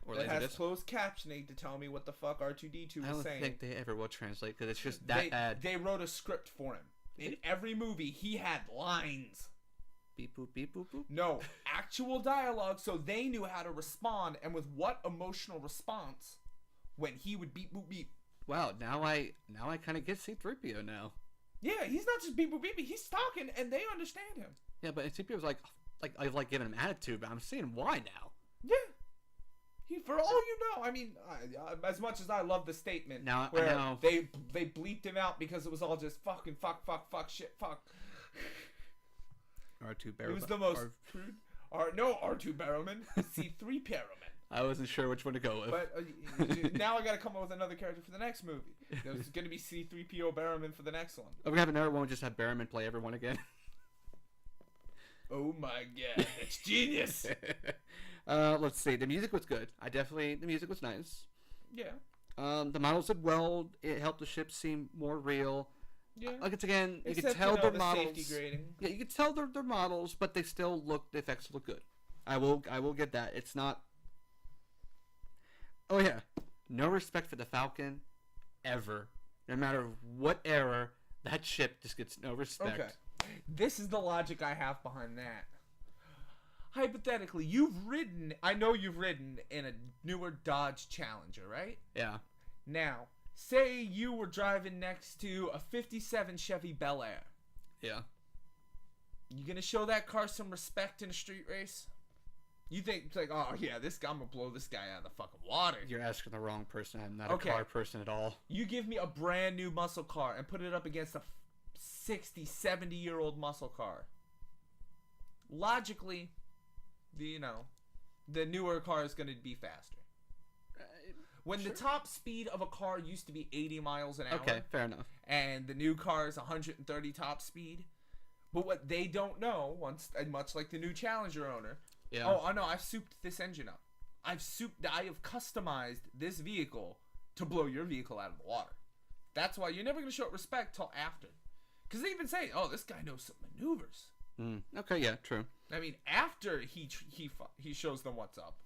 Or that has Laserdisc. closed captioning to tell me what the fuck R2-D2 I was don't saying. think they ever will translate because it's just that bad. They wrote a script for him. In every movie, he had lines. Beep boop beep boop boop. No, actual dialogue, so they knew how to respond and with what emotional response when he would beep boop beep. Wow, now I kind of get C-3PO now. Yeah, he's not just beep boop beep. He's talking and they understand him. Yeah, but C-3PO was I like giving him attitude, but I'm seeing why now. Yeah. He, for all you know, I mean, as much as I love the statement Now- where now- they bleeped him out because it was all just fucking fuck, shit, fuck. R2 It was the most crude. R2 Barrowman, C3 Barrowman. I wasn't sure which one to go with. But now I gotta come up with another character for the next movie. There's gonna be C3PO Barrowman for the next one. Are we gonna have another one with just have Barrowman play everyone again? Oh my god, that's genius! Let's see. The music was good. The music was nice. Yeah. The models did well. It helped the ship seem more real. Yeah. Like it's again, you Except, could tell their the models. safety grading. Yeah, you could tell they're models, but they still look. The effects look good. I will get that. It's not. Oh yeah, no respect for the Falcon, ever. No matter what era, that ship just gets no respect. Okay. This is the logic I have behind that. Hypothetically, I know you've ridden in a newer Dodge Challenger, right? Yeah. Now, say you were driving next to a 57 Chevy Bel Air. Yeah. You gonna show that car some respect in a street race? You think, it's like, oh yeah, I'm gonna blow this guy out of the fucking water. You're asking the wrong person. I'm not Okay. a car person at all. You give me a brand new muscle car and put it up against a 60, 70-year-old muscle car. Logically, the newer car is going to be faster. When Sure. the top speed of a car used to be 80 miles an hour. Okay, fair enough. And the new car is 130 top speed. But what they don't know, much like the new Challenger owner, Yeah. oh no, I've souped this engine up. I have customized this vehicle to blow your vehicle out of the water. That's why you're never going to show it respect till after. Because they even say, oh, this guy knows some maneuvers. Okay, yeah, true. I mean, after he shows them what's up.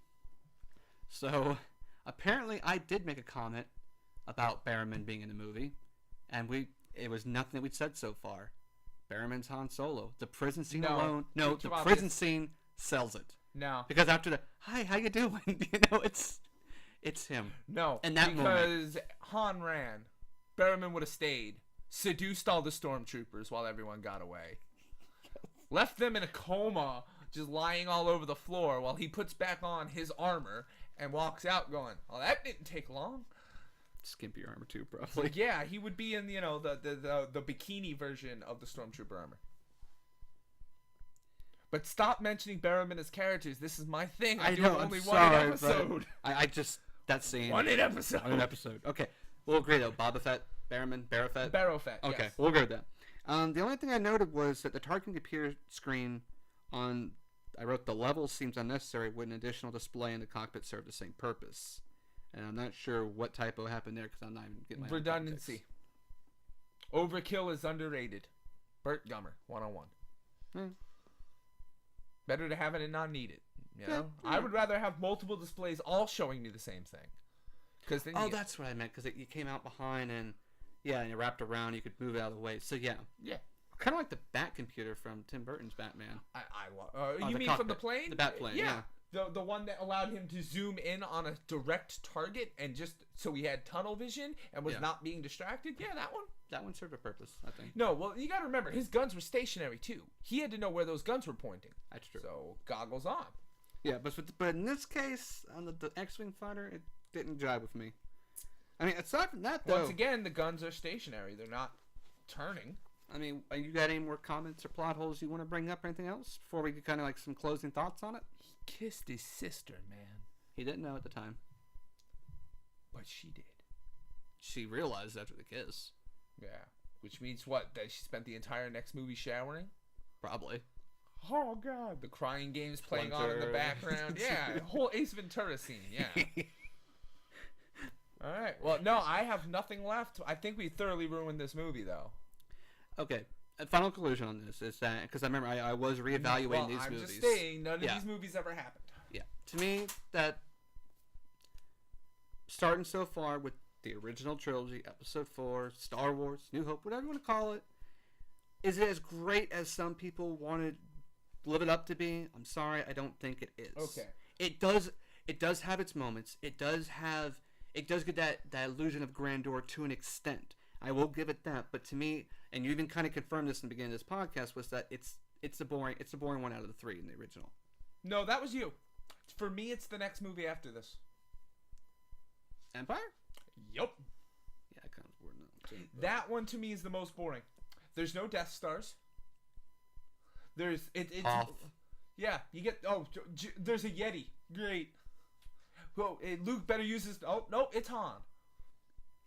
So, apparently, I did make a comment about Barrowman being in the movie, and it was nothing that we'd said so far. Barrowman's Han Solo. The prison scene No, alone. No, the too obvious. prison scene sells it. No. Because after the hi, how you doing? It's him. No. In that because Han ran. Barrowman would have stayed. Seduced all the stormtroopers while everyone got away. Left them in a coma, just lying all over the floor while he puts back on his armor and walks out going, oh, that didn't take long. Skimpy armor too, probably. Yeah, he would be in, the bikini version of the stormtrooper armor. But stop mentioning Barrowman as characters. This is my thing. I do know, only I'm one sorry, episode. but I just that scene. One episode. One episode. Okay, we'll agree though. Boba Fett, Barrowman, Barrow Fett. Barrow Fett. Okay, Yes. we'll agree with that. The only thing I noted was that the targeting computer screen on, I wrote the level seems unnecessary when an additional display in the cockpit served the same purpose. And I'm not sure what typo happened there because I'm not even getting my own Redundancy. Overkill is underrated. Burt Gummer, 101. Better to have it and not need it. You know? Yeah. I would rather have multiple displays all showing me the same thing. Cause then That's what I meant. Because you came out behind and you wrapped around. You could move it out of the way. So yeah. Kind of like the Bat computer from Tim Burton's Batman. I love. You the mean cockpit. from the plane? The Bat plane. Yeah. The one that allowed him to zoom in on a direct target and just so he had tunnel vision and was not being distracted. Yeah, that one. That one served a purpose, I think. No, well, you got to remember his guns were stationary too. He had to know where those guns were pointing. That's true. So goggles on. Yeah, but in this case, on the X-wing fighter, it didn't jive with me. I mean, aside from that, though. Once again, the guns are stationary. They're not turning. I mean, you got any more comments or plot holes you want to bring up or anything else before we get kind of like some closing thoughts on it? He kissed his sister, man. He didn't know at the time. But she did. She realized after the kiss. Yeah. Which means what? That she spent the entire next movie showering? Probably. Oh, God. The crying games playing on in the background. Yeah. Whole Ace Ventura scene. Yeah. All right. Well, no, I have nothing left. I think we thoroughly ruined this movie, though. Okay. A final conclusion on this is that, because I remember I was reevaluating these movies. I'm just saying, none of these movies ever happened. Yeah. To me, that starting so far with the original trilogy, Episode 4, Star Wars, New Hope, whatever you want to call it, is it as great as some people wanted to live it up to be? I'm sorry, I don't think it is. Okay. It does have its moments. It does get that illusion of grandeur to an extent. I will give it that, but to me, and you even kind of confirmed this in the beginning of this podcast, was that it's the boring one out of the three in the original. No, that was you. For me, it's the next movie after this. Empire? Yup. Yeah, it kind of boring too. That one to me is the most boring. There's no Death Stars. It's off. Yeah, you get there's a Yeti. Great. Well, Luke better use his. Oh no, it's Han.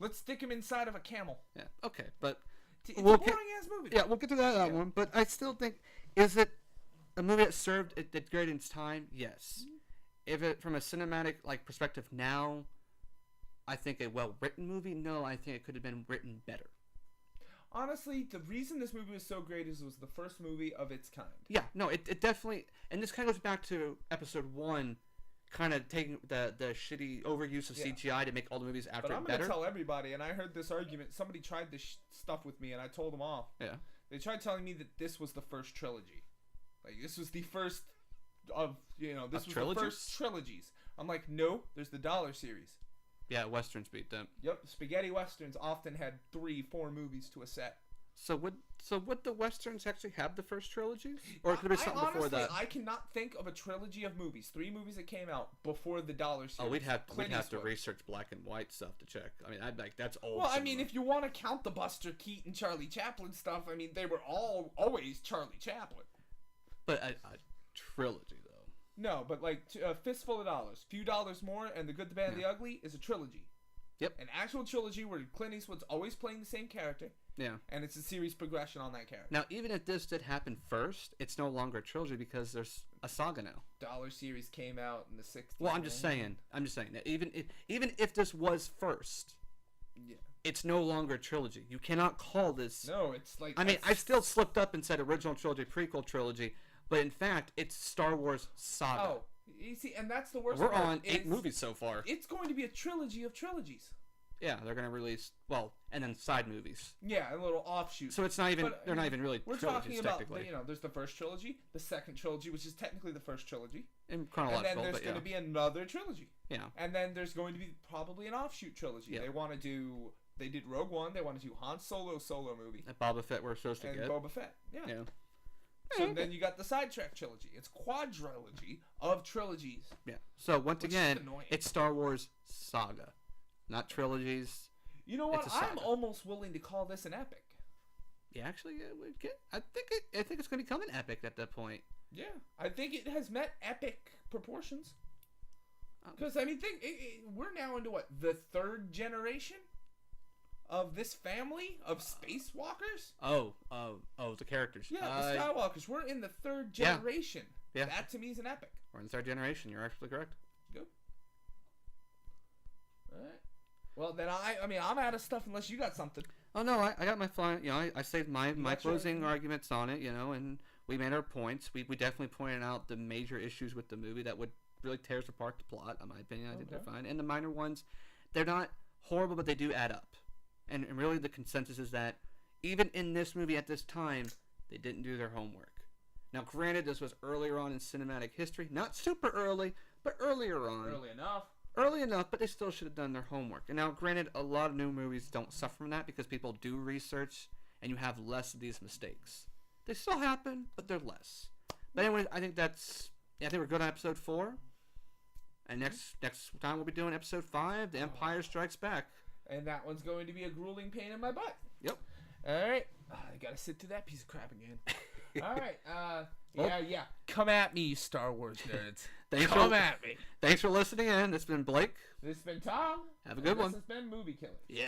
Let's stick him inside of a camel. Yeah. Okay, but it's a boring ass movie. Yeah, we'll get to that one. But I still think, is it a movie that served it great in its time? Yes. If it from a cinematic perspective now, I think a well written movie. No, I think it could have been written better. Honestly, the reason this movie was so great is it was the first movie of its kind. Yeah, no, it definitely, and this kind of goes back to Episode 1. Kind of taking the shitty overuse of CGI to make all the movies after but I'm it better. But I'm going to tell everybody, and I heard this argument. Somebody tried this stuff with me, and I told them off. Yeah. They tried telling me that this was the first trilogy. Like, this was the first of, this was the first trilogies. I'm like, no, there's the Dollar series. Yeah, Westerns beat them. Yep, spaghetti Westerns often had 3-4 movies to a set. So would the Westerns actually have the first trilogy? Or could it be something before that? I cannot think of a trilogy of movies, 3 movies that came out before the Dollar series. Oh, we'd have to research black and white stuff to check. I mean, that's old. Well, I mean, if you want to count the Buster Keaton, Charlie Chaplin stuff, I mean, they were always Charlie Chaplin. But a trilogy, though. No, but a Fistful of Dollars, Few Dollars More, and The Good, the Bad, and the Ugly is a trilogy. Yep. An actual trilogy where Clint Eastwood's always playing the same character. Yeah. And it's a series progression on that character. Now, even if this did happen first, it's no longer a trilogy because there's a saga now. Dollar series came out in the 60s. Well, I'm just saying that even if this was first, it's no longer a trilogy. You cannot call this. No, it's like. I mean, I still slipped up and said original trilogy, prequel trilogy, but in fact, it's Star Wars saga. Oh, you see, and that's the worst. We're on 8 movies so far. It's going to be a trilogy of trilogies. Yeah, they're going to release, and then side movies. Yeah, a little offshoot. So it's not even, they're not even really trilogies, technically. We're talking about, there's the first trilogy, the second trilogy, which is technically the first trilogy. In chronological, and then there's going to be another trilogy. Yeah. And then there's going to be probably an offshoot trilogy. Yeah. They did Rogue One, they want to do Han Solo movie. And Boba Fett we're supposed to get. And Boba Fett, yeah. So then you got the sidetrack trilogy. It's quadrilogy of trilogies. Yeah. So once again, it's Star Wars saga. Not trilogies. You know what? I'm almost willing to call this an epic. Yeah, actually, I think it's going to become an epic at that point. Yeah, I think it has met epic proportions. Because I mean, we're now into what, the 3rd generation of this family of spacewalkers. Oh, the characters. Yeah, the Skywalkers. We're in the 3rd generation. Yeah. That to me is an epic. We're in the 3rd generation. You're actually correct. Good. All right. Well, then I'm out of stuff unless you got something. Oh no, I got my final. I saved my closing arguments on it. And we made our points. We definitely pointed out the major issues with the movie that would really tears apart the plot. In my opinion, I think they're fine. And the minor ones, they're not horrible, but they do add up. And really, the consensus is that even in this movie at this time, they didn't do their homework. Now, granted, this was earlier on in cinematic history. Not super early, but earlier on. Early enough, but they still should have done their homework. And now, granted, a lot of new movies don't suffer from that because people do research and you have less of these mistakes. They still happen, but they're less. But anyway, I think I think we're good on episode 4. And next time we'll be doing episode 5, The Empire Strikes Back. And that one's going to be a grueling pain in my butt. Yep. All right. I got to sit through that piece of crap again. All right. Yeah. Come at me, you Star Wars nerds. Come at me. Thanks for listening in. This has been Blake. This has been Tom. Have a good one. This has been Movie Killers. Yeah.